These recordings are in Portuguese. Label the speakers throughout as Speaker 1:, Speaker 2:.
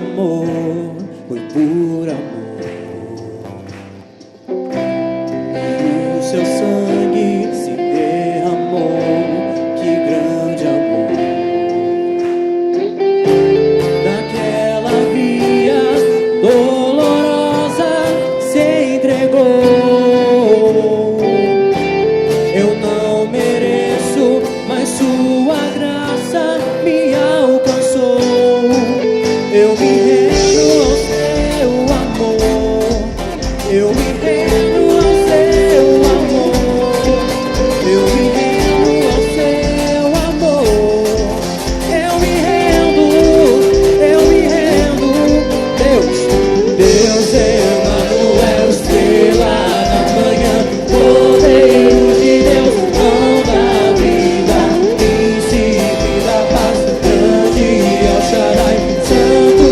Speaker 1: amor, foi por amor. O seu sangue se derramou, que grande amor. Naquela via dolorosa se entregou. Eu não mereço, mas sua graça me alcançou. Eu me rendo ao seu amor, eu me rendo ao seu amor, eu me rendo ao seu amor, eu me rendo, Deus, Deus é Emanuel, estrela da manhã, poderoso de Deus, pão da vida, príncipe da paz, grande El Shaddai, santo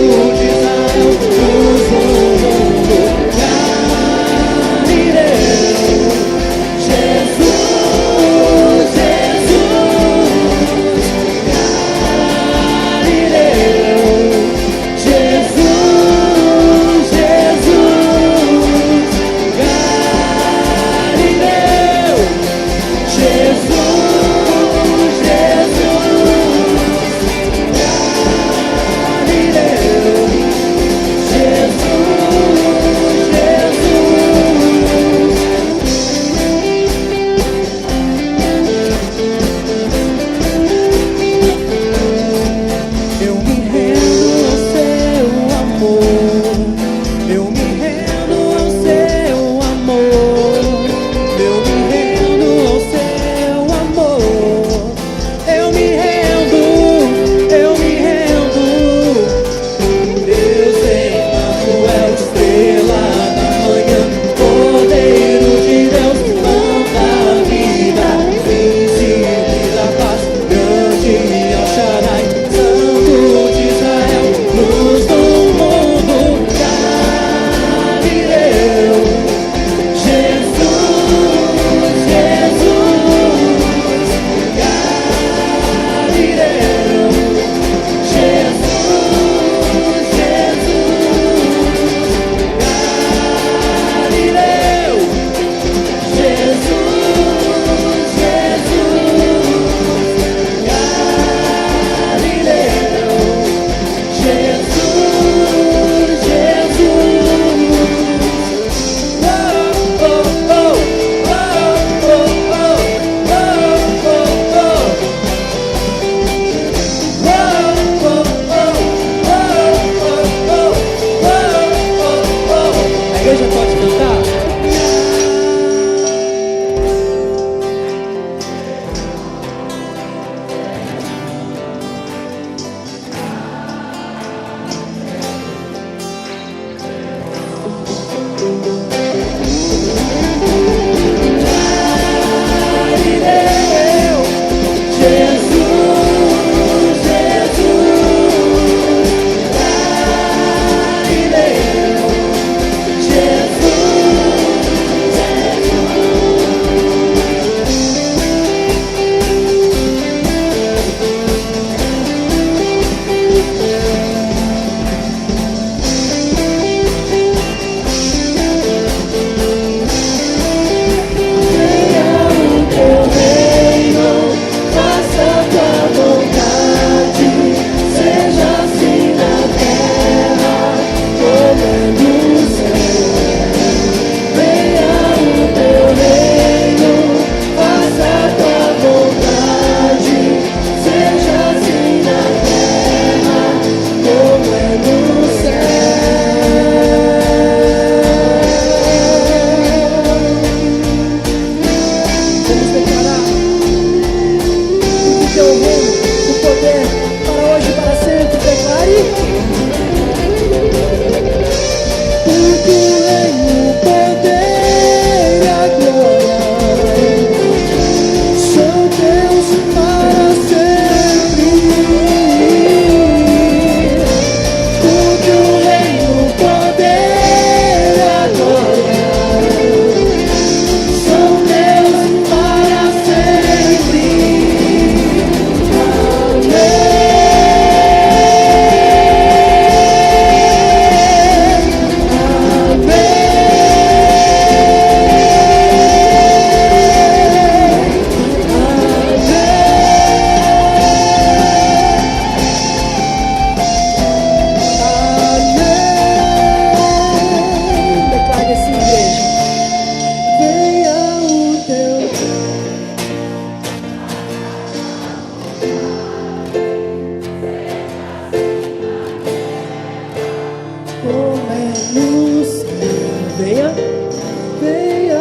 Speaker 1: como é luz. Venha, venha.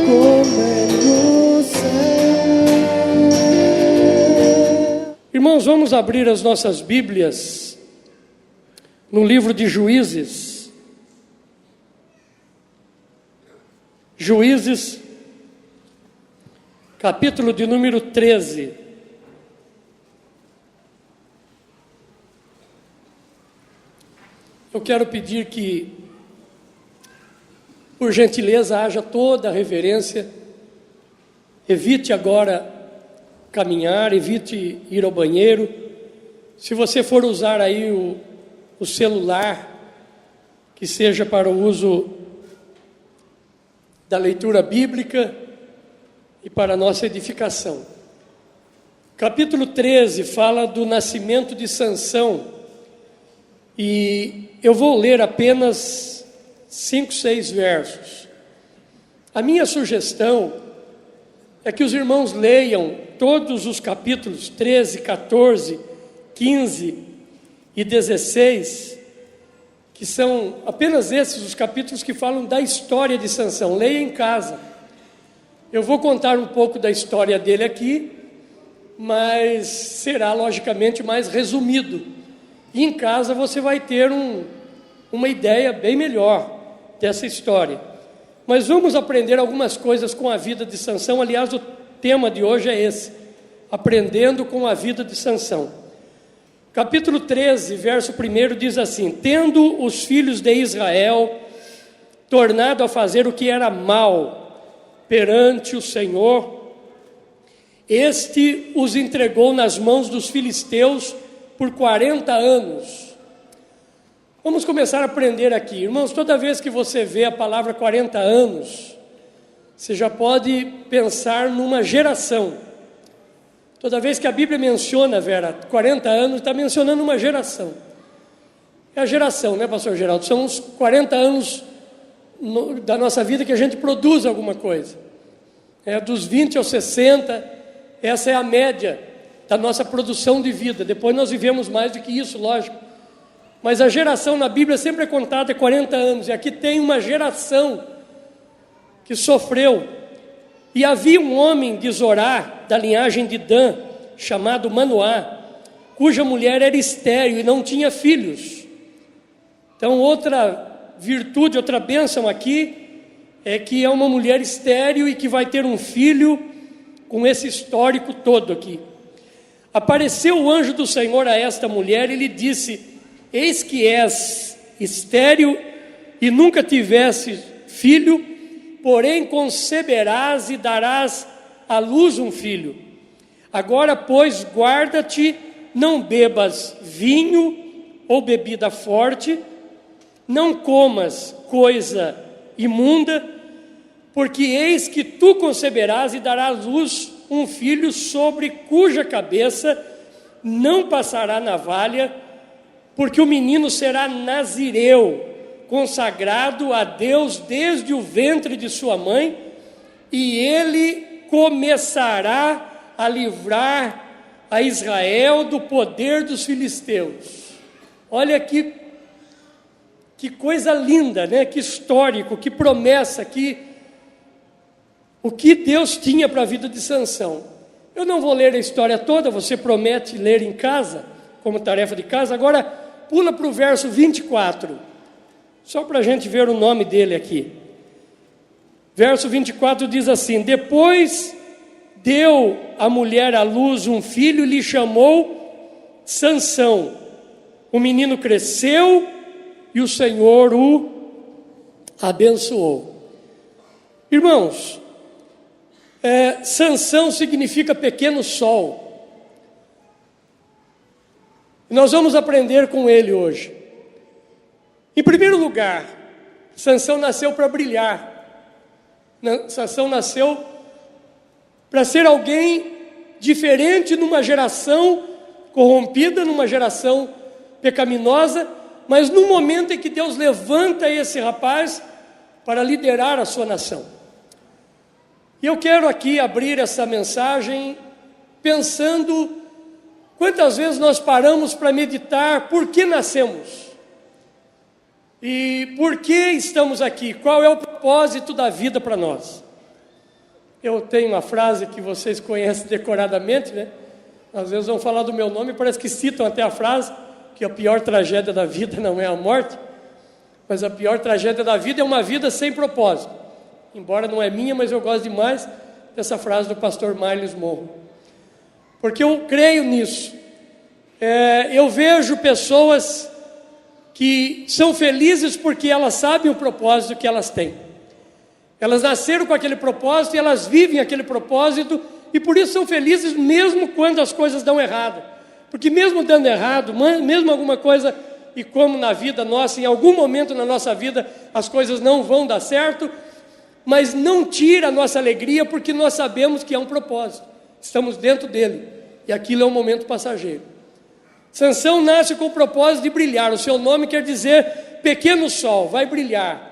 Speaker 1: Como é no céu.
Speaker 2: Irmãos, vamos abrir as nossas Bíblias no livro de Juízes. Juízes, capítulo de número 13. Eu quero pedir que, por gentileza, haja toda a reverência. Evite agora caminhar, evite ir ao banheiro. Se você for usar aí o celular, que seja para o uso da leitura bíblica e para a nossa edificação. Capítulo 13 fala do nascimento de Sansão, e eu vou ler apenas 5, 6 versos. A minha sugestão é que os irmãos leiam todos os capítulos 13, 14, 15 e 16, que são apenas esses os capítulos que falam da história de Sansão. Leia em casa. Eu vou contar um pouco da história dele aqui, mas será logicamente mais resumido. E em casa você vai ter uma ideia bem melhor dessa história. Mas vamos aprender algumas coisas com a vida de Sansão. Aliás, o tema de hoje é esse: aprendendo com a vida de Sansão. Capítulo 13, verso 1 diz assim: tendo os filhos de Israel tornado a fazer o que era mal perante o Senhor, este os entregou nas mãos dos filisteus por 40 anos. Vamos começar a aprender aqui. Irmãos, toda vez que você vê a palavra 40 anos, você já pode pensar numa geração. Toda vez que a Bíblia menciona, Vera, 40 anos, está mencionando uma geração. É a geração, né, pastor Geraldo? São uns 40 anos da nossa vida que a gente produz alguma coisa. Dos 20 aos 60, essa é a média da nossa produção de vida. Depois nós vivemos mais do que isso, lógico. Mas a geração na Bíblia sempre é contada 40 anos. E aqui tem uma geração que sofreu. E havia um homem de Zorá, da linhagem de Dan, chamado Manoá, cuja mulher era estéril e não tinha filhos. Então, outra virtude, outra bênção aqui, é que é uma mulher estéril e que vai ter um filho com esse histórico todo aqui. Apareceu o anjo do Senhor a esta mulher e lhe disse: eis que és estéril e nunca tiveste filho, porém conceberás e darás à luz um filho. Agora, pois, guarda-te, não bebas vinho ou bebida forte, não comas coisa imunda, porque eis que tu conceberás e darás à luz um filho, sobre cuja cabeça não passará navalha, porque o menino será nazireu, consagrado a Deus desde o ventre de sua mãe, e ele começará a livrar a Israel do poder dos filisteus. Olha que coisa linda, né? Que histórico, que promessa, o que Deus tinha para a vida de Sansão. Eu não vou ler a história toda, você promete ler em casa, como tarefa de casa. Agora pula para o verso 24, só para a gente ver o nome dele aqui. Verso 24 diz assim: depois deu a mulher à luz um filho e lhe chamou Sansão. O menino cresceu e o Senhor o abençoou. Irmãos, Sansão significa pequeno sol. Nós vamos aprender com ele hoje. Em primeiro lugar, Sansão nasceu para brilhar. Sansão nasceu para ser alguém diferente numa geração corrompida, numa geração pecaminosa, mas no momento em que Deus levanta esse rapaz para liderar a sua nação. E eu quero aqui abrir essa mensagem pensando quantas vezes nós paramos para meditar por que nascemos e por que estamos aqui, qual é o propósito da vida para nós. Eu tenho uma frase que vocês conhecem decoradamente, né? Às vezes vão falar do meu nome e parece que citam até a frase, que a pior tragédia da vida não é a morte, mas a pior tragédia da vida é uma vida sem propósito. Embora não é minha, mas eu gosto demais dessa frase do pastor Miles Monroe. Porque eu creio nisso. Eu vejo pessoas que são felizes porque elas sabem o propósito que elas têm. Elas nasceram com aquele propósito e elas vivem aquele propósito e por isso são felizes mesmo quando as coisas dão errado. Porque mesmo dando errado, mesmo alguma coisa, e como na vida nossa, em algum momento na nossa vida as coisas não vão dar certo, mas não tira a nossa alegria porque nós sabemos que é um propósito. Estamos dentro dele e aquilo é um momento passageiro. Sansão nasce com o propósito de brilhar. O seu nome quer dizer pequeno sol, vai brilhar.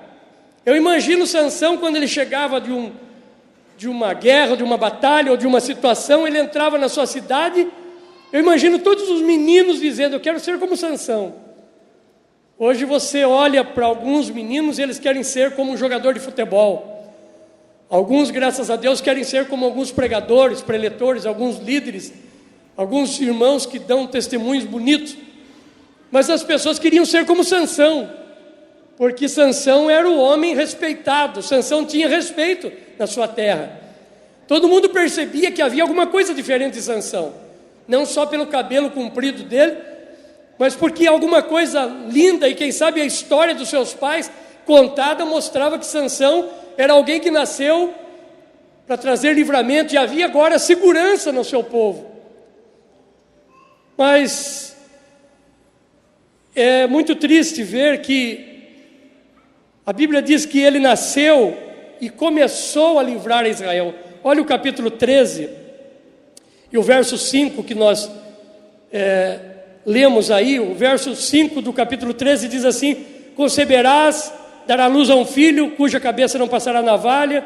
Speaker 2: Eu imagino Sansão quando ele chegava de uma guerra, de uma batalha ou de uma situação, ele entrava na sua cidade. Eu imagino todos os meninos dizendo: eu quero ser como Sansão. Hoje você olha para alguns meninos e eles querem ser como um jogador de futebol. Alguns, graças a Deus, querem ser como alguns pregadores, preletores, alguns líderes, alguns irmãos que dão testemunhos bonitos. Mas as pessoas queriam ser como Sansão, porque Sansão era o homem respeitado. Sansão tinha respeito na sua terra. Todo mundo percebia que havia alguma coisa diferente em Sansão, não só pelo cabelo comprido dele, mas porque alguma coisa linda, e quem sabe a história dos seus pais contada mostrava que Sansão era alguém que nasceu para trazer livramento, e havia agora segurança no seu povo. Mas é muito triste ver que a Bíblia diz que ele nasceu e começou a livrar a Israel. Olha o capítulo 13 e o verso 5 que nós lemos aí. O verso 5 do capítulo 13 diz assim: conceberás, dará luz a um filho, cuja cabeça não passará navalha.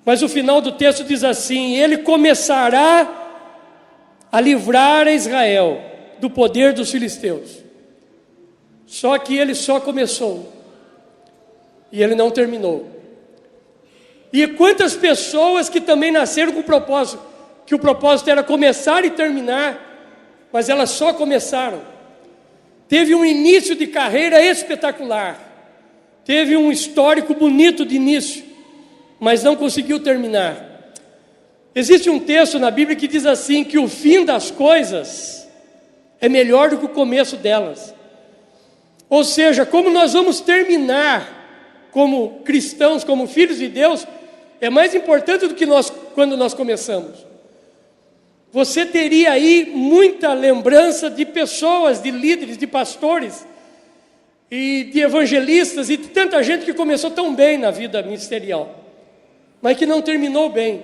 Speaker 2: Mas o final do texto diz assim: ele começará a livrar a Israel do poder dos filisteus. Só que ele só começou e ele não terminou. E quantas pessoas que também nasceram com o propósito, que o propósito era começar e terminar, mas elas só começaram. Teve um início de carreira espetacular, teve um histórico bonito de início, mas não conseguiu terminar. Existe um texto na Bíblia que diz assim, que o fim das coisas é melhor do que o começo delas. Ou seja, como nós vamos terminar como cristãos, como filhos de Deus, é mais importante do que quando nós começamos. Você teria aí muita lembrança de pessoas, de líderes, de pastores e de evangelistas e de tanta gente que começou tão bem na vida ministerial, mas que não terminou bem.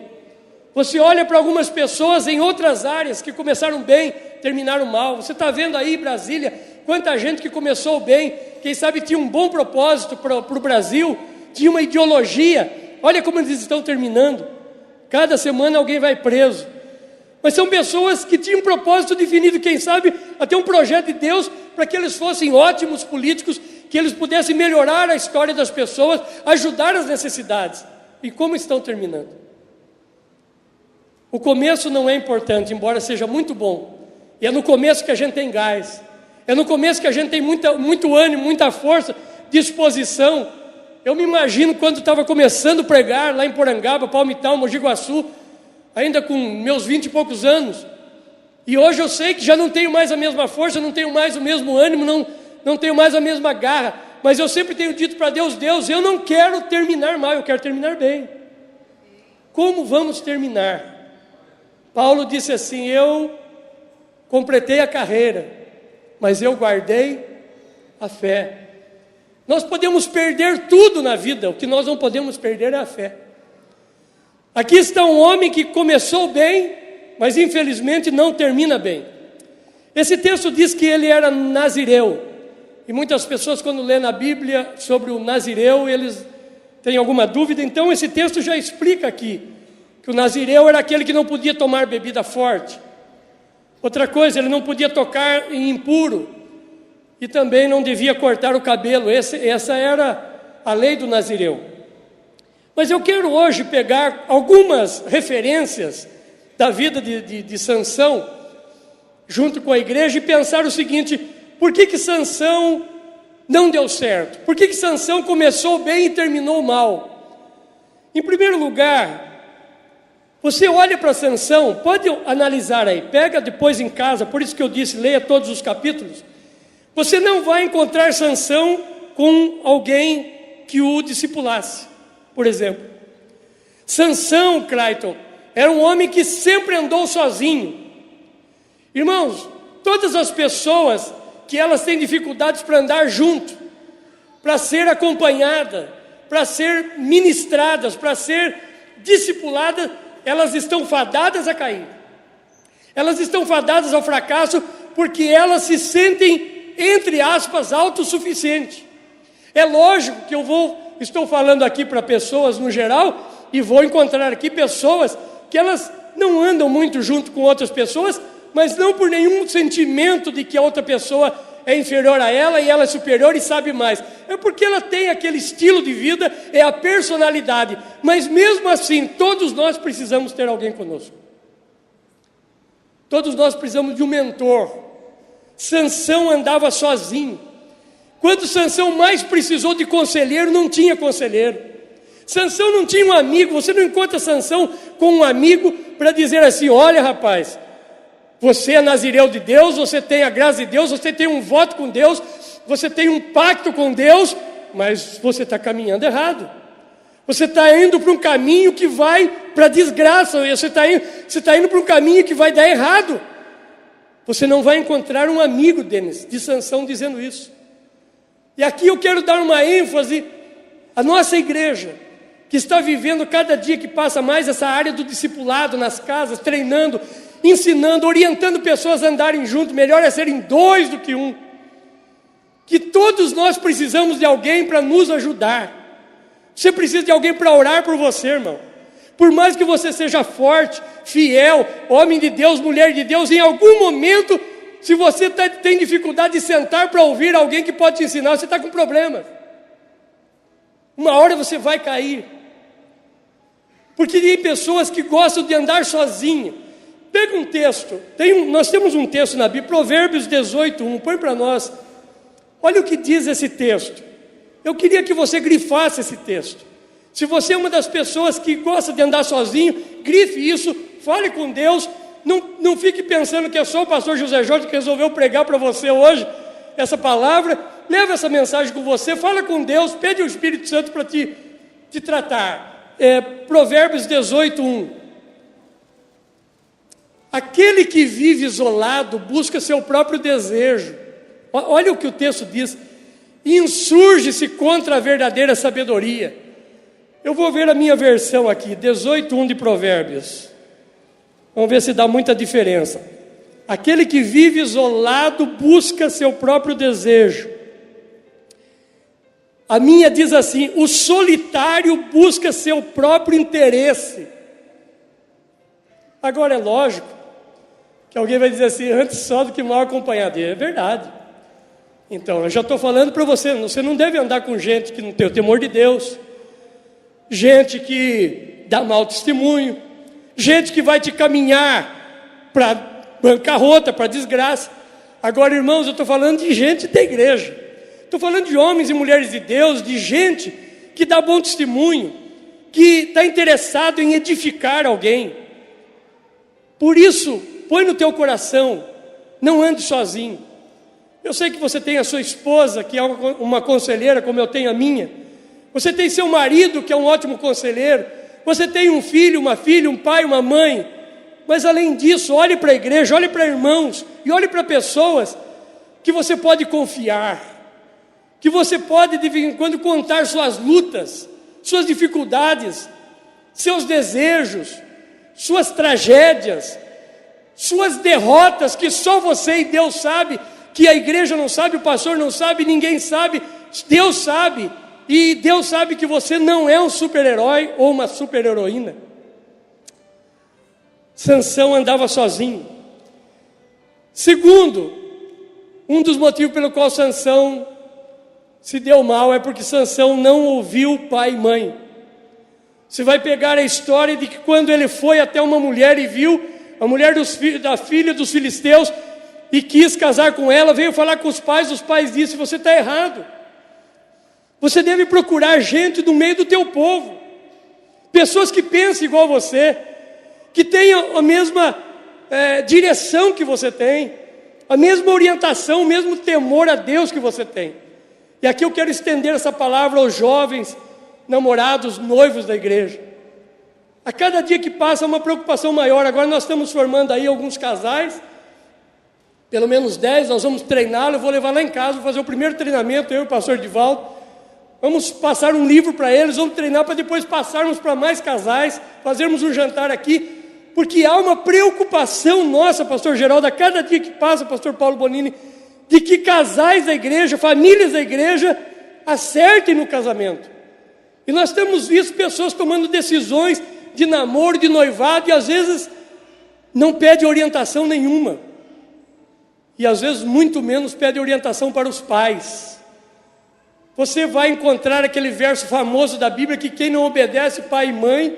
Speaker 2: Você olha para algumas pessoas em outras áreas que começaram bem, terminaram mal. Você está vendo aí em Brasília quanta gente que começou bem, quem sabe tinha um bom propósito para o Brasil, tinha uma ideologia. Olha como eles estão terminando. Cada semana alguém vai preso. Mas são pessoas que tinham um propósito definido, quem sabe até um projeto de Deus, para que eles fossem ótimos políticos, que eles pudessem melhorar a história das pessoas, ajudar as necessidades. E como estão terminando? O começo não é importante, embora seja muito bom. E é no começo que a gente tem gás. É no começo que a gente tem muito ânimo, muita força, disposição. Eu me imagino quando estava começando a pregar lá em Porangaba, Palmital, Mogi Guaçu, ainda com meus 20 e poucos anos. E hoje eu sei que já não tenho mais a mesma força, não tenho mais o mesmo ânimo, não tenho mais a mesma garra. Mas eu sempre tenho dito para Deus: Deus, eu não quero terminar mal, eu quero terminar bem. Como vamos terminar? Paulo disse assim: eu completei a carreira, mas eu guardei a fé. Nós podemos perder tudo na vida, o que nós não podemos perder é a fé. Aqui está um homem que começou bem, mas infelizmente não termina bem. Esse texto diz que ele era nazireu, e muitas pessoas quando lêem na Bíblia sobre o nazireu, eles tem alguma dúvida, então esse texto já explica aqui que o nazireu era aquele que não podia tomar bebida forte. Outra coisa, ele não podia tocar em impuro e também não devia cortar o cabelo. Essa era a lei do nazireu. Mas eu quero hoje pegar algumas referências da vida de Sansão junto com a igreja e pensar o seguinte: por que Sansão não deu certo? Por que Sansão começou bem e terminou mal? Em primeiro lugar, você olha para Sansão, pode analisar aí, pega depois em casa, por isso que eu disse, leia todos os capítulos. Você não vai encontrar Sansão com alguém que o discipulasse, por exemplo. Sansão, Clayton, era um homem que sempre andou sozinho. Irmãos, todas as pessoas que elas têm dificuldades para andar junto, para ser acompanhada, para ser ministradas, para ser discipuladas, elas estão fadadas a cair. Elas estão fadadas ao fracasso porque elas se sentem, entre aspas, autossuficientes. É lógico que estou falando aqui para pessoas no geral e vou encontrar aqui pessoas que elas não andam muito junto com outras pessoas, mas não por nenhum sentimento de que a outra pessoa é inferior a ela e ela é superior e sabe mais. É porque ela tem aquele estilo de vida, é a personalidade. Mas mesmo assim, todos nós precisamos ter alguém conosco. Todos nós precisamos de um mentor. Sansão andava sozinho. Quando Sansão mais precisou de conselheiro, não tinha conselheiro. Sansão não tinha um amigo. Você não encontra Sansão com um amigo para dizer assim: olha, rapaz, você é nazireu de Deus, você tem a graça de Deus, você tem um voto com Deus, você tem um pacto com Deus, mas você está caminhando errado. Você está indo para um caminho que vai para a desgraça, você está indo para um caminho que vai dar errado. Você não vai encontrar um amigo de Sansão dizendo isso. E aqui eu quero dar uma ênfase à nossa igreja, que está vivendo cada dia que passa mais essa área do discipulado nas casas, treinando, ensinando, orientando pessoas a andarem junto. Melhor é serem dois do que um. Que todos nós precisamos de alguém para nos ajudar. Você precisa de alguém para orar por você, irmão. Por mais que você seja forte, fiel, homem de Deus, mulher de Deus, em algum momento, se você tem dificuldade de sentar para ouvir alguém que pode te ensinar, você está com problemas. Uma hora você vai cair. Porque tem pessoas que gostam de andar sozinho. Pega um texto, nós temos um texto na Bíblia, Provérbios 18:1, põe para nós. Olha o que diz esse texto. Eu queria que você grifasse esse texto. Se você é uma das pessoas que gosta de andar sozinho, grife isso, fale com Deus. Não fique pensando que é só o pastor José Jorge que resolveu pregar para você hoje essa palavra. Leva essa mensagem com você, fala com Deus, pede ao Espírito Santo para te tratar. Provérbios 18:1. Aquele que vive isolado busca seu próprio desejo. Olha o que o texto diz. Insurge-se contra a verdadeira sabedoria. Eu vou ver a minha versão aqui, 18:1 de Provérbios. Vamos ver se dá muita diferença. Aquele que vive isolado busca seu próprio desejo. A minha diz assim: o solitário busca seu próprio interesse. Agora é lógico que alguém vai dizer assim: antes só do que mal acompanhado. É verdade. Então, eu já estou falando para você, você não deve andar com gente que não tem o temor de Deus, gente que dá mau testemunho, gente que vai te caminhar para bancarrota, para desgraça. Agora, irmãos, eu estou falando de gente da igreja, estou falando de homens e mulheres de Deus, de gente que dá bom testemunho, que está interessado em edificar alguém. Por isso, põe no teu coração, não ande sozinho. Eu sei que você tem a sua esposa, que é uma conselheira, como eu tenho a minha. Você tem seu marido, que é um ótimo conselheiro. Você tem um filho, uma filha, um pai, uma mãe. Mas além disso, olhe para a igreja, olhe para irmãos e olhe para pessoas que você pode confiar, que você pode de vez em quando contar suas lutas, suas dificuldades, seus desejos, suas tragédias, suas derrotas que só você e Deus sabe, que a igreja não sabe, o pastor não sabe, ninguém sabe, Deus sabe. e Deus sabe que você não é um super-herói ou uma super-heroína. Sansão andava sozinho. Segundo, um dos motivos pelo qual Sansão se deu mal é porque Sansão não ouviu pai e mãe. Você vai pegar a história de que quando ele foi até uma mulher e viu a mulher da filha dos filisteus e quis casar com ela, veio falar com os pais disseram: você está errado. Você deve procurar gente do meio do teu povo, pessoas que pensem igual você, que tenham a mesma direção que você tem, a mesma orientação, o mesmo temor a Deus que você tem. E aqui eu quero estender essa palavra aos jovens, namorados, noivos da igreja. A cada dia que passa é uma preocupação maior. Agora nós estamos formando aí alguns casais, pelo menos 10, nós vamos treiná-lo. Eu vou levar lá em casa, vou fazer o primeiro treinamento, eu e o pastor Divaldo. Vamos passar um livro para eles, vamos treinar para depois passarmos para mais casais, fazermos um jantar aqui, porque há uma preocupação nossa, pastor Geraldo, a cada dia que passa, pastor Paulo Bonini, de que casais da igreja, famílias da igreja, acertem no casamento. E nós temos visto pessoas tomando decisões de namoro, de noivado, e às vezes não pede orientação nenhuma. E às vezes muito menos pede orientação para os pais. Você vai encontrar aquele verso famoso da Bíblia que quem não obedece pai e mãe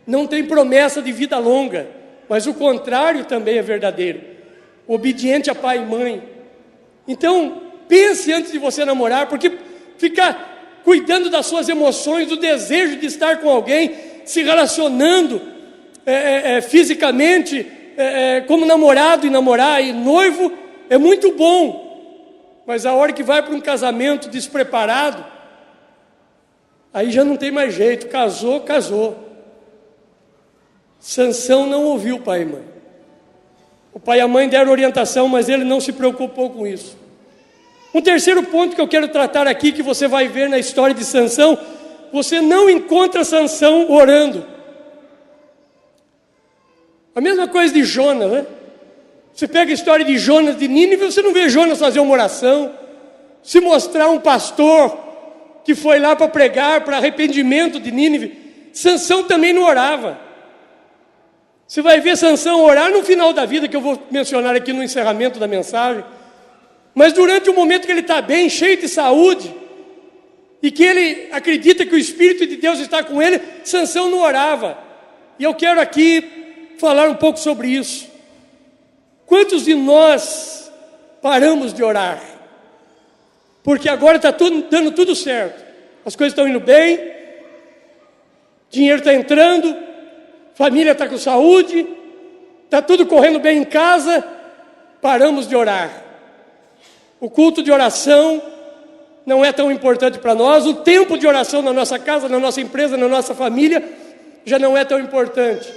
Speaker 2: não tem promessa de vida longa. Mas o contrário também é verdadeiro. Obediente a pai e mãe. Então, pense antes de você namorar, porque ficar cuidando das suas emoções, do desejo de estar com alguém, se relacionando fisicamente, como namorado e namorar e noivo, é muito bom. Mas a hora que vai para um casamento despreparado, aí já não tem mais jeito. Casou, casou. Sansão não ouviu o pai e mãe. O pai e a mãe deram orientação, mas ele não se preocupou com isso. Um terceiro ponto que eu quero tratar aqui, que você vai ver na história de Sansão, você não encontra Sansão orando. A mesma coisa de Jonas, né? Você pega a história de Jonas de Nínive, você não vê Jonas fazer uma oração, se mostrar um pastor que foi lá para pregar para arrependimento de Nínive. Sansão também não orava. Você vai ver Sansão orar no final da vida, que eu vou mencionar aqui no encerramento da mensagem. Mas durante o momento que ele está bem, cheio de saúde, e que ele acredita que o Espírito de Deus está com ele, Sansão não orava. E eu quero aqui falar um pouco sobre isso. Quantos de nós paramos de orar? Porque agora está dando tudo certo. As coisas estão indo bem, dinheiro está entrando, família está com saúde, está tudo correndo bem em casa, paramos de orar. O culto de oração não é tão importante para nós, o tempo de oração na nossa casa, na nossa empresa, na nossa família, já não é tão importante.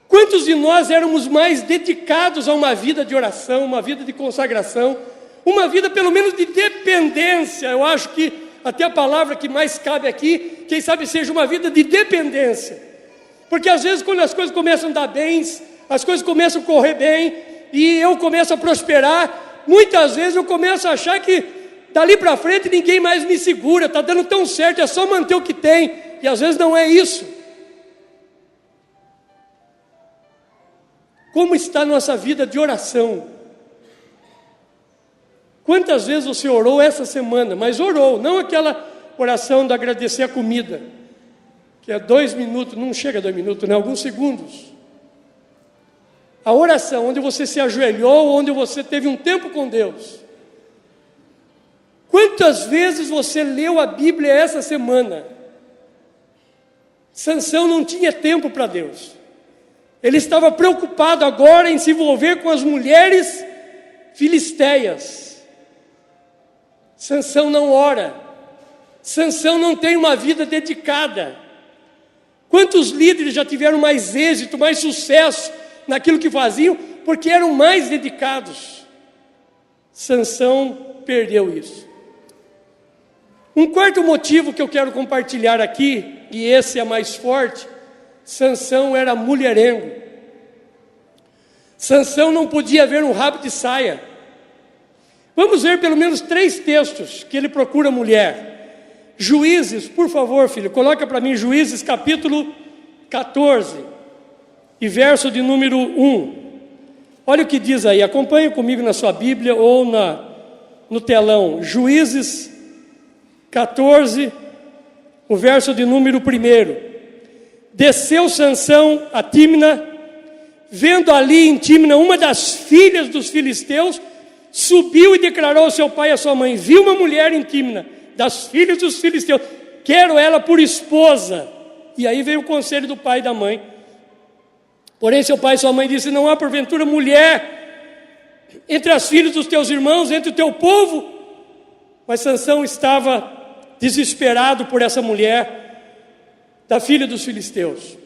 Speaker 2: Quantos de nós éramos mais dedicados a uma vida de oração, uma vida de consagração, uma vida pelo menos de dependência? Eu acho que até a palavra que mais cabe aqui, quem sabe seja uma vida de dependência. Porque às vezes quando as coisas começam a dar bem, as coisas começam a correr bem, e eu começo a prosperar, muitas vezes eu começo a achar que dali para frente ninguém mais me segura, está dando tão certo, é só manter o que tem, e às vezes não é isso. Como está a nossa vida de oração? Quantas vezes você orou essa semana? Mas orou, não aquela oração de agradecer a comida, que é 2 minutos, não chega a 2 minutos, né? Alguns segundos. A oração, onde você se ajoelhou, onde você teve um tempo com Deus. Quantas vezes você leu a Bíblia essa semana? Sansão não tinha tempo para Deus. Ele estava preocupado agora em se envolver com as mulheres filisteias. Sansão não ora. Sansão não tem uma vida dedicada. Quantos líderes já tiveram mais êxito, mais sucesso naquilo que faziam, porque eram mais dedicados? Sansão perdeu isso. Um quarto motivo que eu quero compartilhar aqui, e esse é mais forte, Sansão era mulherengo. Sansão não podia ver um rabo de saia. Vamos ver pelo menos 3 textos que ele procura mulher. Juízes, por favor, filho, coloca para mim Juízes capítulo 14 e verso de número 1. Olha o que diz aí, acompanhe comigo na sua Bíblia ou no telão. Juízes 14, o verso de número 1. Desceu Sansão a Tímna, vendo ali em Tímna uma das filhas dos filisteus, subiu e declarou ao seu pai e à sua mãe: vi uma mulher em Tímna, das filhas dos filisteus, quero ela por esposa. E aí veio o conselho do pai e da mãe. Porém seu pai e sua mãe disse: não há porventura mulher entre as filhas dos teus irmãos, entre o teu povo? Mas Sansão estava desesperado por essa mulher, da filha dos filisteus.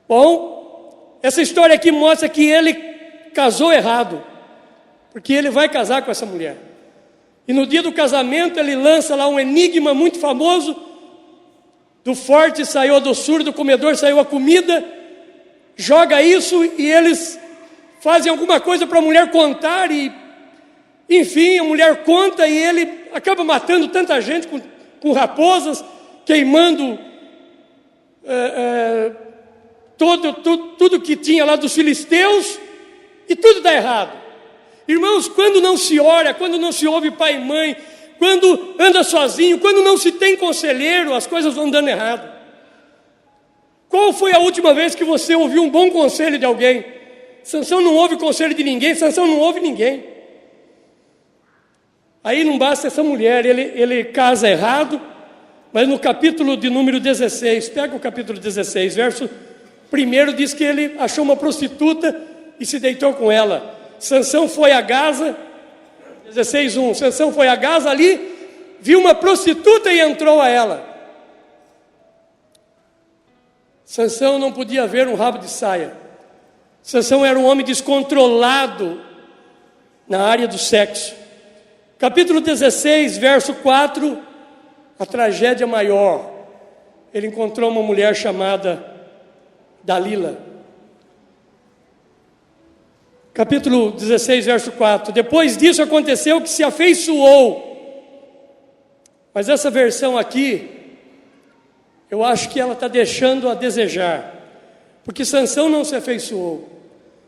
Speaker 2: Bom, essa história aqui mostra que ele casou errado, porque ele vai casar com essa mulher. E no dia do casamento ele lança lá um enigma muito famoso: do forte saiu a doçura, do comedor saiu a comida. Joga isso e eles fazem alguma coisa para a mulher contar e, enfim, a mulher conta e ele acaba matando tanta gente com raposas, queimando tudo que tinha lá dos filisteus, e tudo dá errado. Irmãos, quando não se ora, quando não se ouve pai e mãe, quando anda sozinho, quando não se tem conselheiro, as coisas vão dando errado. Qual foi a última vez que você ouviu um bom conselho de alguém? Sansão não ouve conselho de ninguém, Sansão não ouve ninguém. Aí não basta essa mulher, ele casa errado, mas no capítulo de número 16, pega o capítulo 16, verso 1, diz que ele achou uma prostituta e se deitou com ela. Sansão foi a Gaza, 16:1, Sansão foi a Gaza ali, viu uma prostituta e entrou a ela. Sansão não podia ver um rabo de saia. Sansão era um homem descontrolado na área do sexo. Capítulo 16, verso 4, a tragédia maior. Ele encontrou uma mulher chamada Dalila. Capítulo 16, verso 4. Depois disso aconteceu que se afeiçoou. Mas essa versão aqui, eu acho que ela está deixando a desejar. Porque Sansão não se afeiçoou.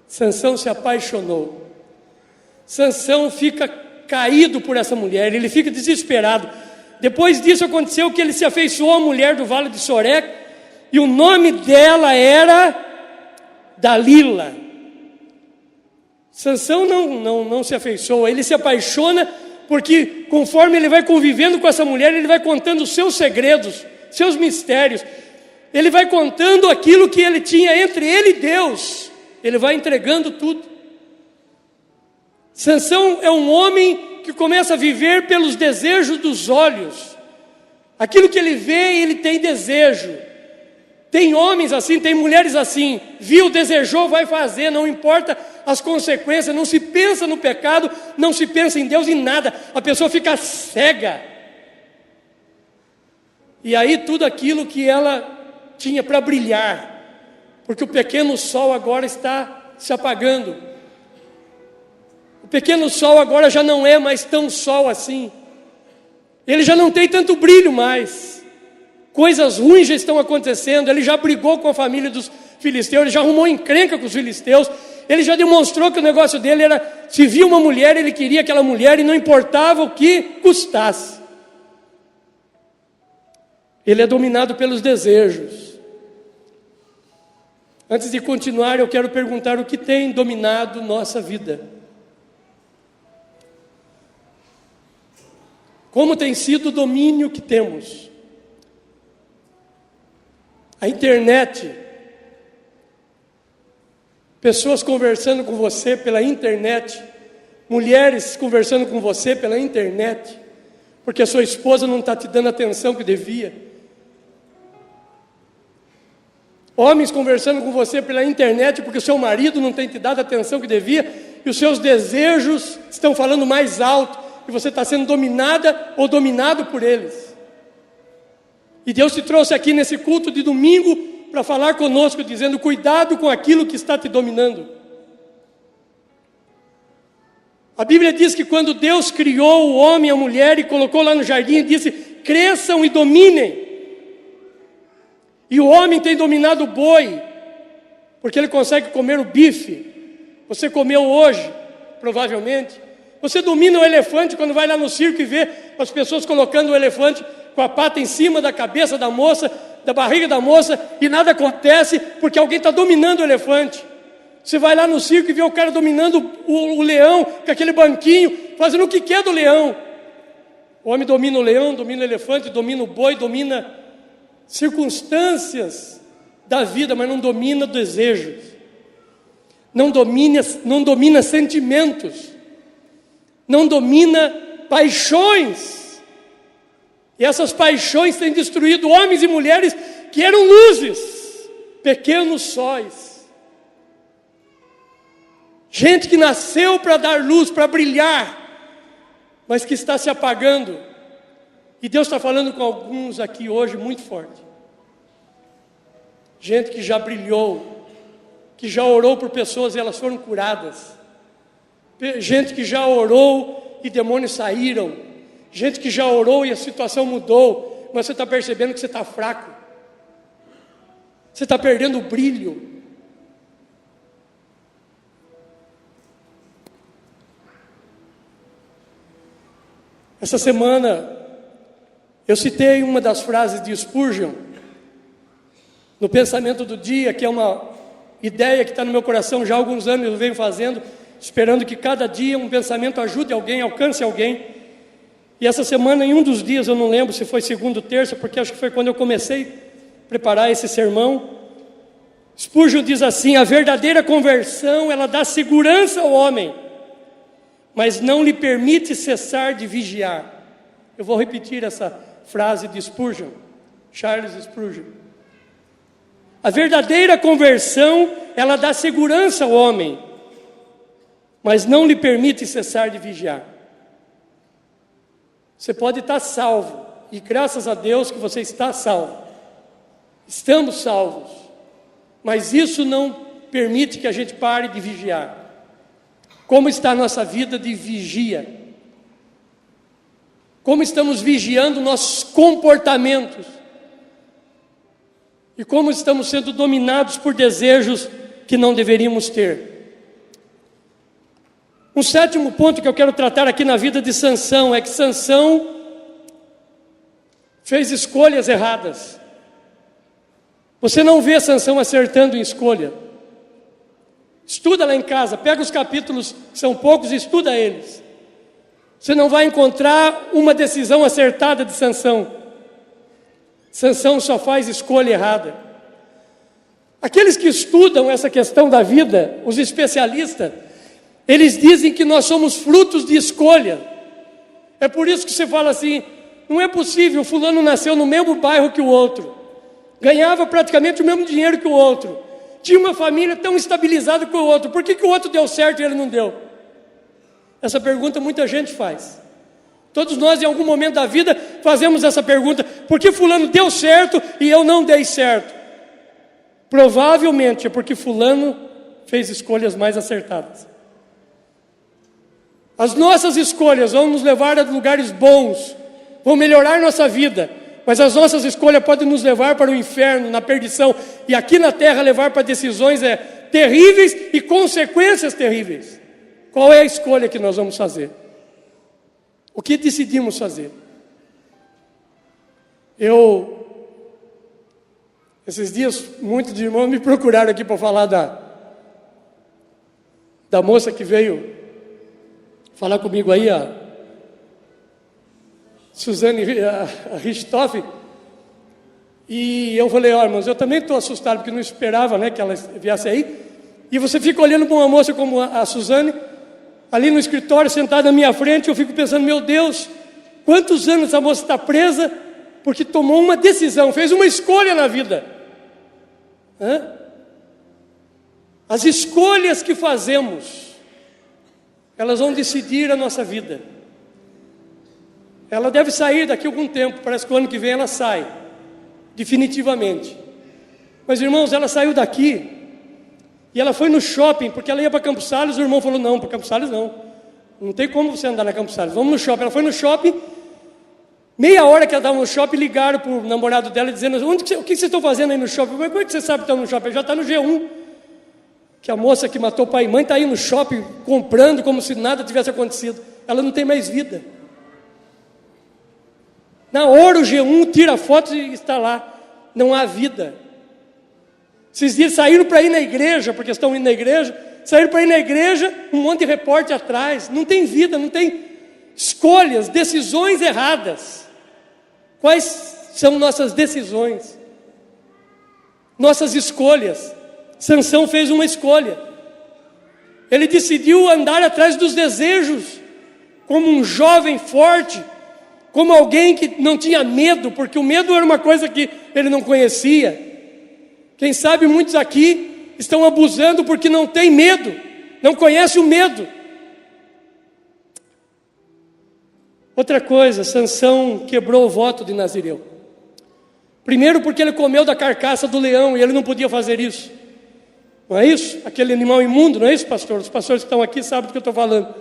Speaker 2: Sansão se apaixonou. Sansão fica caído por essa mulher, ele fica desesperado. Depois disso aconteceu que ele se afeiçoou à mulher do vale de Sorek, e o nome dela era Dalila. Sansão não se afeiçoa, ele se apaixona, porque conforme ele vai convivendo com essa mulher, ele vai contando os seus segredos, seus mistérios, ele vai contando aquilo que ele tinha entre ele e Deus, ele vai entregando tudo. Sansão é um homem que começa a viver pelos desejos dos olhos, aquilo que ele vê, ele tem desejo. Tem homens assim, tem mulheres assim, viu, desejou, vai fazer, não importa as consequências, não se pensa no pecado, não se pensa em Deus, em nada, a pessoa fica cega. E aí tudo aquilo que ela tinha para brilhar, porque o pequeno sol agora está se apagando. O pequeno sol agora já não é mais tão sol assim, ele já não tem tanto brilho mais. Coisas ruins já estão acontecendo, ele já brigou com a família dos filisteus, ele já arrumou encrenca com os filisteus, ele já demonstrou que o negócio dele era, se via uma mulher, ele queria aquela mulher e não importava o que custasse. Ele é dominado pelos desejos. Antes de continuar, eu quero perguntar o que tem dominado nossa vida. Como tem sido o domínio que temos? A internet, pessoas conversando com você pela internet, mulheres conversando com você pela internet, porque a sua esposa não está te dando a atenção que devia. Homens conversando com você pela internet, porque o seu marido não tem te dado a atenção que devia, e os seus desejos estão falando mais alto, e você está sendo dominada ou dominado por eles. E Deus te trouxe aqui nesse culto de domingo para falar conosco, dizendo: cuidado com aquilo que está te dominando. A Bíblia diz que quando Deus criou o homem e a mulher e colocou lá no jardim, e disse: cresçam e dominem. E o homem tem dominado o boi, porque ele consegue comer o bife. Você comeu hoje, provavelmente. Você domina o elefante quando vai lá no circo e vê as pessoas colocando o elefante com a pata em cima da cabeça da moça, da barriga da moça, e nada acontece porque alguém está dominando o elefante. Você vai lá no circo e vê o cara dominando o leão, com aquele banquinho, fazendo o que quer do leão. O homem domina o leão, domina o elefante, domina o boi, domina circunstâncias da vida, mas não domina desejos. Não domina sentimentos. Não domina paixões. E essas paixões têm destruído homens e mulheres que eram luzes, pequenos sóis. Gente que nasceu para dar luz, para brilhar, mas que está se apagando. E Deus está falando com alguns aqui hoje muito forte. Gente que já brilhou, que já orou por pessoas e elas foram curadas. Gente que já orou e demônios saíram. Gente que já orou e a situação mudou, mas você está percebendo que você está fraco. Você está perdendo o brilho. Essa semana, eu citei uma das frases de Spurgeon, no pensamento do dia, que é uma ideia que está no meu coração já há alguns anos, eu venho fazendo, esperando que cada dia um pensamento ajude alguém, alcance alguém. E essa semana, em um dos dias, eu não lembro se foi segunda ou terça, porque acho que foi quando eu comecei a preparar esse sermão. Spurgeon diz assim: a verdadeira conversão, ela dá segurança ao homem, mas não lhe permite cessar de vigiar. Eu vou repetir essa frase de Spurgeon, Charles Spurgeon. A verdadeira conversão, ela dá segurança ao homem, mas não lhe permite cessar de vigiar. Você pode estar salvo, e graças a Deus que você está salvo. Estamos salvos, mas isso não permite que a gente pare de vigiar. Como está a nossa vida de vigia? Como estamos vigiando nossos comportamentos? E como estamos sendo dominados por desejos que não deveríamos ter? Um sétimo ponto que eu quero tratar aqui na vida de Sansão é que Sansão fez escolhas erradas. Você não vê Sansão acertando em escolha. Estuda lá em casa, pega os capítulos, são poucos, e estuda eles. Você não vai encontrar uma decisão acertada de Sansão. Sansão só faz escolha errada. Aqueles que estudam essa questão da vida, os especialistas, eles dizem que nós somos frutos de escolha. É por isso que você fala assim: não é possível, fulano nasceu no mesmo bairro que o outro, ganhava praticamente o mesmo dinheiro que o outro, tinha uma família tão estabilizada que o outro, por que o outro deu certo e ele não deu? Essa pergunta muita gente faz. Todos nós, em algum momento da vida, fazemos essa pergunta: por que fulano deu certo e eu não dei certo? Provavelmente é porque fulano fez escolhas mais acertadas. As nossas escolhas vão nos levar a lugares bons, vão melhorar nossa vida, mas as nossas escolhas podem nos levar para o inferno, na perdição, e aqui na terra levar para decisões terríveis e consequências terríveis. Qual é a escolha que nós vamos fazer? O que decidimos fazer? Esses dias, muitos irmãos me procuraram aqui para falar da moça que veio falar comigo aí, a Suzane Richthofen. E eu falei: ó, irmãos, eu também estou assustado, porque não esperava, né, que ela viesse aí. E você fica olhando para uma moça como a Suzane, ali no escritório, sentada na minha frente, eu fico pensando: meu Deus, quantos anos essa moça está presa, porque tomou uma decisão, fez uma escolha na vida. As escolhas que fazemos, elas vão decidir a nossa vida. Ela deve sair daqui a algum tempo, parece que o ano que vem ela sai, definitivamente. Mas, irmãos, ela saiu daqui, e ela foi no shopping, porque ela ia para Campos Sales. O irmão falou: não, para Campos Sales não tem como você andar na Campos Sales, vamos no shopping. Ela foi no shopping, Meia hora que ela estava no shopping, ligaram para o namorado dela dizendo: o que vocês estão fazendo aí no shopping? Mas como é que você sabe que estão no shopping? Já está no G1. Que a moça que matou pai e mãe está aí no shopping comprando como se nada tivesse acontecido. Ela não tem mais vida. Na hora o G1 tira a foto e está lá. Não há vida. Esses dias saíram para ir na igreja, porque estão indo na igreja, saíram para ir na igreja, um monte de repórter atrás. Não tem vida, não tem escolhas, decisões erradas. Quais são nossas decisões? Nossas escolhas. Sansão fez uma escolha. Ele decidiu andar atrás dos desejos, como um jovem forte, como alguém que não tinha medo, porque o medo era uma coisa que ele não conhecia. Quem sabe muitos aqui estão abusando porque não tem medo, não conhece o medo. Outra coisa, Sansão quebrou o voto de Nazireu. Primeiro porque ele comeu da carcaça do leão e ele não podia fazer isso. Não é isso? Aquele animal imundo, não é isso, pastor? Os pastores que estão aqui sabem do que eu estou falando.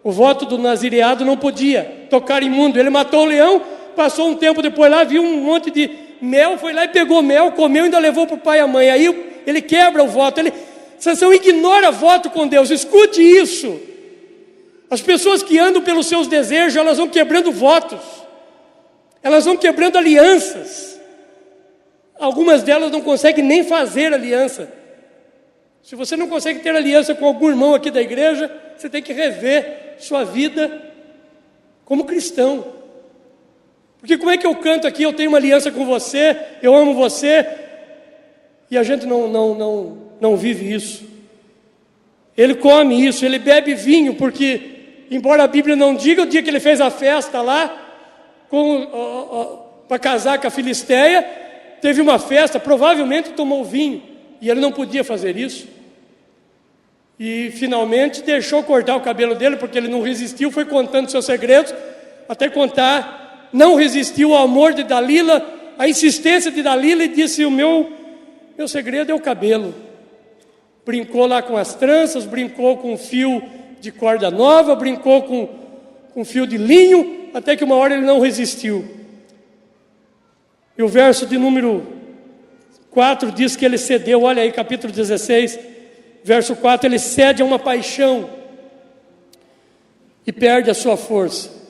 Speaker 2: O voto do nazireado não podia tocar imundo. Ele matou o leão, passou um tempo depois lá, viu um monte de mel, foi lá e pegou mel, comeu e ainda levou para o pai e a mãe. Aí ele quebra o voto. Sansão ignora voto com Deus. Escute isso. As pessoas que andam pelos seus desejos, elas vão quebrando votos. Elas vão quebrando alianças. Algumas delas não conseguem nem fazer aliança. Se você não consegue ter aliança com algum irmão aqui da igreja, você tem que rever sua vida como cristão. Porque como é que eu canto aqui, eu tenho uma aliança com você, eu amo você, e a gente não vive isso. Ele come isso, ele bebe vinho, porque, embora a Bíblia não diga, o dia que ele fez a festa lá, para casar com a Filisteia, teve uma festa, provavelmente tomou vinho, e ele não podia fazer isso. E finalmente deixou cortar o cabelo dele, porque ele não resistiu, foi contando seus segredos, até contar, não resistiu ao amor de Dalila, à insistência de Dalila, e disse: o meu segredo é o cabelo. Brincou lá com as tranças, brincou com fio de corda nova, brincou com fio de linho, até que uma hora ele não resistiu. E o verso de número 4 diz que ele cedeu. Olha aí, capítulo 16, verso 4, ele cede a uma paixão e perde a sua força.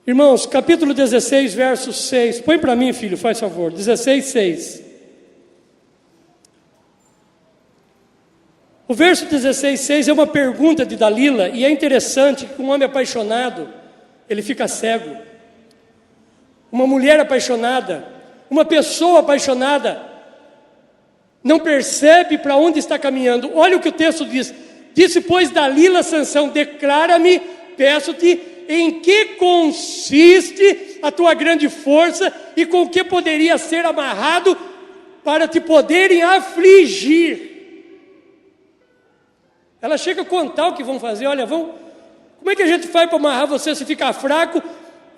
Speaker 2: Irmãos, capítulo 16, verso 6, põe para mim, filho, faz favor, 16, 6. O verso 16, 6 é uma pergunta de Dalila, e é interessante que um homem apaixonado, ele fica cego. Uma mulher apaixonada, uma pessoa apaixonada, não percebe para onde está caminhando. Olha o que o texto diz: disse, pois, Dalila a Sansão: declara-me, peço-te, em que consiste a tua grande força e com que poderia ser amarrado para te poderem afligir. Ela chega a contar o que vão fazer. Olha, como é que a gente faz para amarrar você se ficar fraco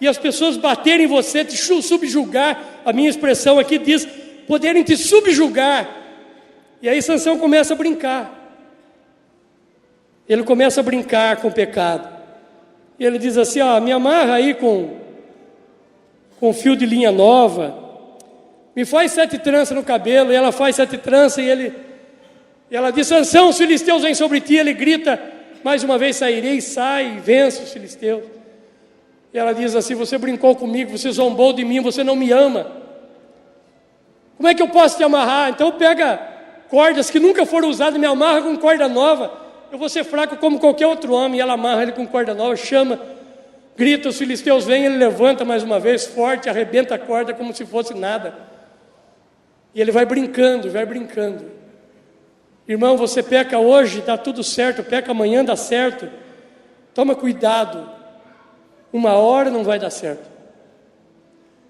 Speaker 2: e as pessoas baterem em você, te subjugar? A minha expressão aqui diz, poderem te subjugar. E aí Sansão começa a brincar. Ele começa a brincar com o pecado. E ele diz assim: me amarra aí com fio de linha nova, me faz 7 tranças no cabelo. E ela faz 7 tranças e ela diz: Sansão, os filisteus vêm sobre ti. Ele grita mais uma vez: sairei, sai, vence os filisteus. E ela diz assim: você brincou comigo, você zombou de mim, você não me ama. Como é que eu posso te amarrar? Então pega cordas que nunca foram usadas, me amarra com corda nova. Eu vou ser fraco como qualquer outro homem. E ela amarra ele com corda nova, chama, grita, os filisteus vêm, ele levanta mais uma vez, forte, arrebenta a corda como se fosse nada. E ele vai brincando, vai brincando. Irmão, você peca hoje, dá tudo certo, peca amanhã, dá certo. Toma cuidado. Uma hora não vai dar certo.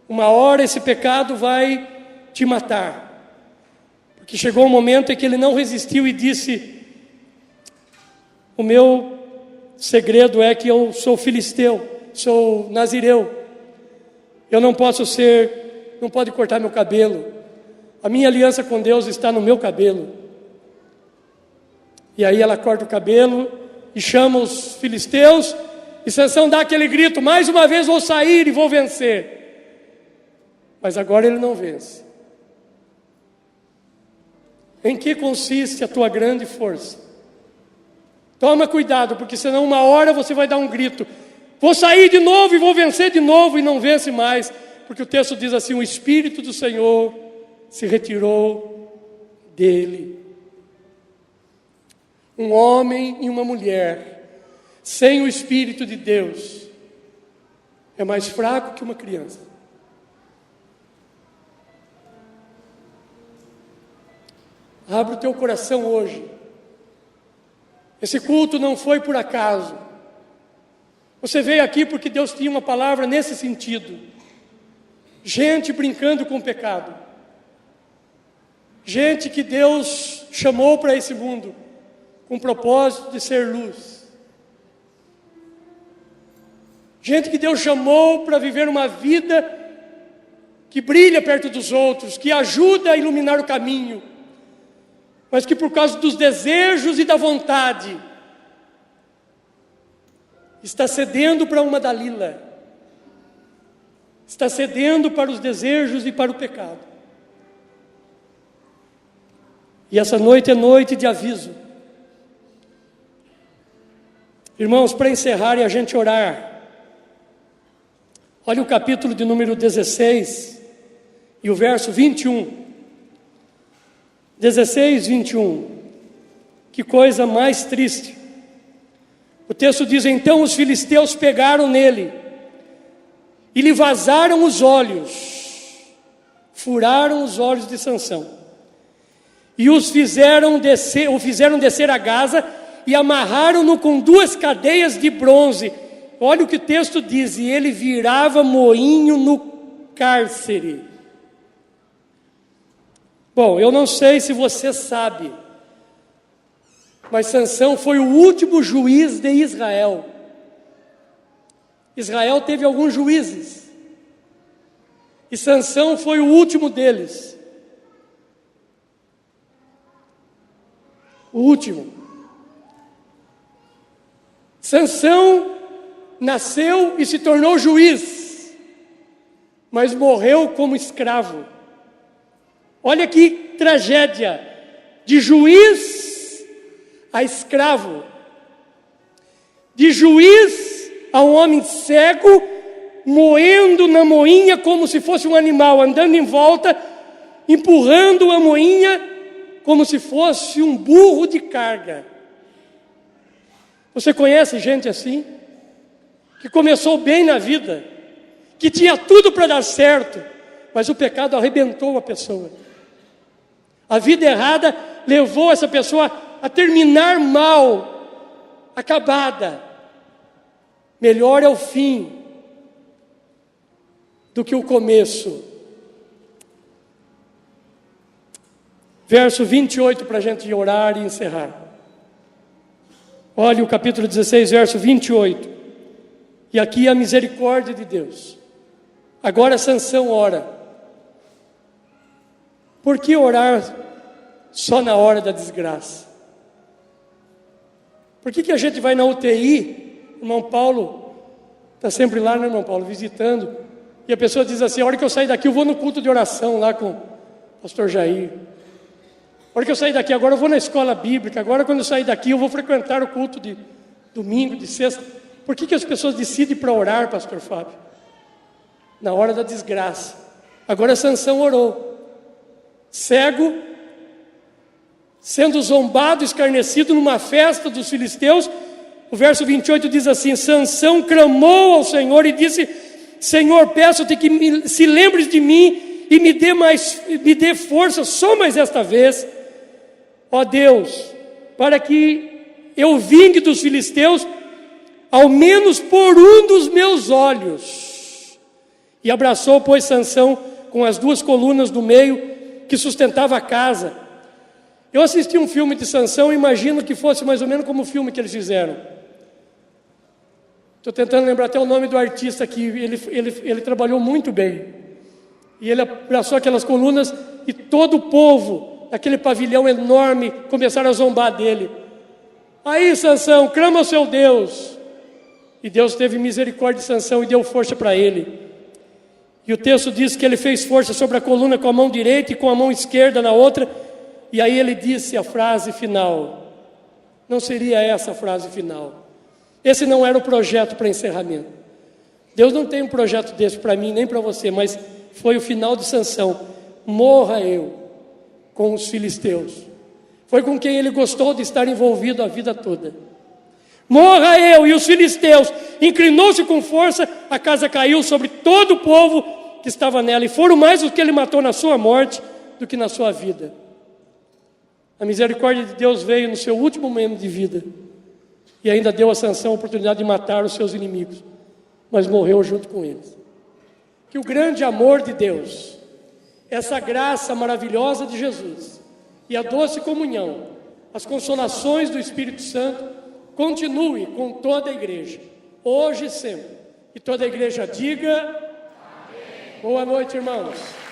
Speaker 2: Uma hora esse pecado vai te matar. Porque chegou um momento em que ele não resistiu e disse: o meu segredo é que eu sou filisteu, sou nazireu. Eu não pode cortar meu cabelo. A minha aliança com Deus está no meu cabelo. E aí ela corta o cabelo e chama os filisteus E Sansão dá aquele grito: mais uma vez vou sair e vou vencer. Mas agora ele não vence. Em que consiste a tua grande força? Toma cuidado, porque senão uma hora você vai dar um grito: vou sair de novo e vou vencer de novo, e não vence mais. Porque o texto diz assim: o Espírito do Senhor se retirou dele. Um homem e uma mulher sem o Espírito de Deus é mais fraco que uma criança. Abre o teu coração hoje. Esse culto não foi por acaso. Você veio aqui porque Deus tinha uma palavra nesse sentido. Gente brincando com o pecado. Gente que Deus chamou para esse mundo com o propósito de ser luz. Gente que Deus chamou para viver uma vida que brilha perto dos outros, que ajuda a iluminar o caminho, mas que por causa dos desejos e da vontade está cedendo para uma Dalila, está cedendo para os desejos e para o pecado. E essa noite é noite de aviso. Irmãos, para encerrar e a gente orar, olha o capítulo de número 16 e o verso 21. 16, 21. Que coisa mais triste. O texto diz: então os filisteus pegaram nele e lhe vazaram os olhos, furaram os olhos de Sansão e o fizeram descer a Gaza e amarraram-no com 2 cadeias de bronze. Olha o que o texto diz: e ele virava moinho no cárcere. Bom, eu não sei se você sabe, mas Sansão foi o último juiz de Israel. Israel teve alguns juízes, e Sansão foi o último deles. O último. Sansão nasceu e se tornou juiz, mas morreu como escravo. Olha que tragédia, de juiz a escravo, de juiz a um homem cego, moendo na moinha como se fosse um animal, andando em volta, empurrando a moinha como se fosse um burro de carga. Você conhece gente assim? Que começou bem na vida, que tinha tudo para dar certo, mas o pecado arrebentou a pessoa. A vida errada levou essa pessoa a terminar mal, acabada. Melhor é o fim do que o começo. Verso 28 para a gente orar e encerrar. Olha o capítulo 16, verso 28. E aqui a misericórdia de Deus. Agora Sansão ora. Por que orar só na hora da desgraça? Por que a gente vai na UTI? O irmão Paulo está sempre lá, né, irmão Paulo, visitando. E a pessoa diz assim: a hora que eu sair daqui eu vou no culto de oração lá com o pastor Jair. A hora que eu sair daqui agora eu vou na escola bíblica. Agora quando eu sair daqui eu vou frequentar o culto de domingo, de sexta. Por que as pessoas decidem para orar, pastor Fábio? Na hora da desgraça. Agora Sansão orou. Cego, sendo zombado, escarnecido numa festa dos filisteus. O verso 28 diz assim: Sansão clamou ao Senhor e disse: Senhor, peço-te que se lembres de mim e me dê força só mais esta vez, ó Deus, para que eu vingue dos filisteus ao menos por um dos meus olhos. E abraçou, pois, Sansão com as 2 colunas do meio que sustentava a casa. Eu assisti um filme de Sansão e imagino que fosse mais ou menos como o filme que eles fizeram. Estou tentando lembrar até o nome do artista que ele trabalhou muito bem. E ele abraçou aquelas colunas e todo o povo, aquele pavilhão enorme, começaram a zombar dele. Aí Sansão, clama ao seu Deus. E Deus teve misericórdia de Sansão e deu força para ele. E o texto diz que ele fez força sobre a coluna com a mão direita e com a mão esquerda na outra. E aí ele disse a frase final. Não seria essa a frase final. Esse não era o projeto para encerramento. Deus não tem um projeto desse para mim nem para você, mas foi o final de Sansão. Morra eu com os filisteus. Foi com quem ele gostou de estar envolvido a vida toda. Morra eu e os filisteus. Inclinou-se com força, a casa caiu sobre todo o povo que estava nela. E foram mais os que ele matou na sua morte do que na sua vida. A misericórdia de Deus veio no seu último momento de vida. E ainda deu a Sansão a oportunidade de matar os seus inimigos. Mas morreu junto com eles. Que o grande amor de Deus, essa graça maravilhosa de Jesus e a doce comunhão, as consolações do Espírito Santo, continue com toda a igreja, hoje e sempre. E toda a igreja diga: amém. Boa noite, irmãos.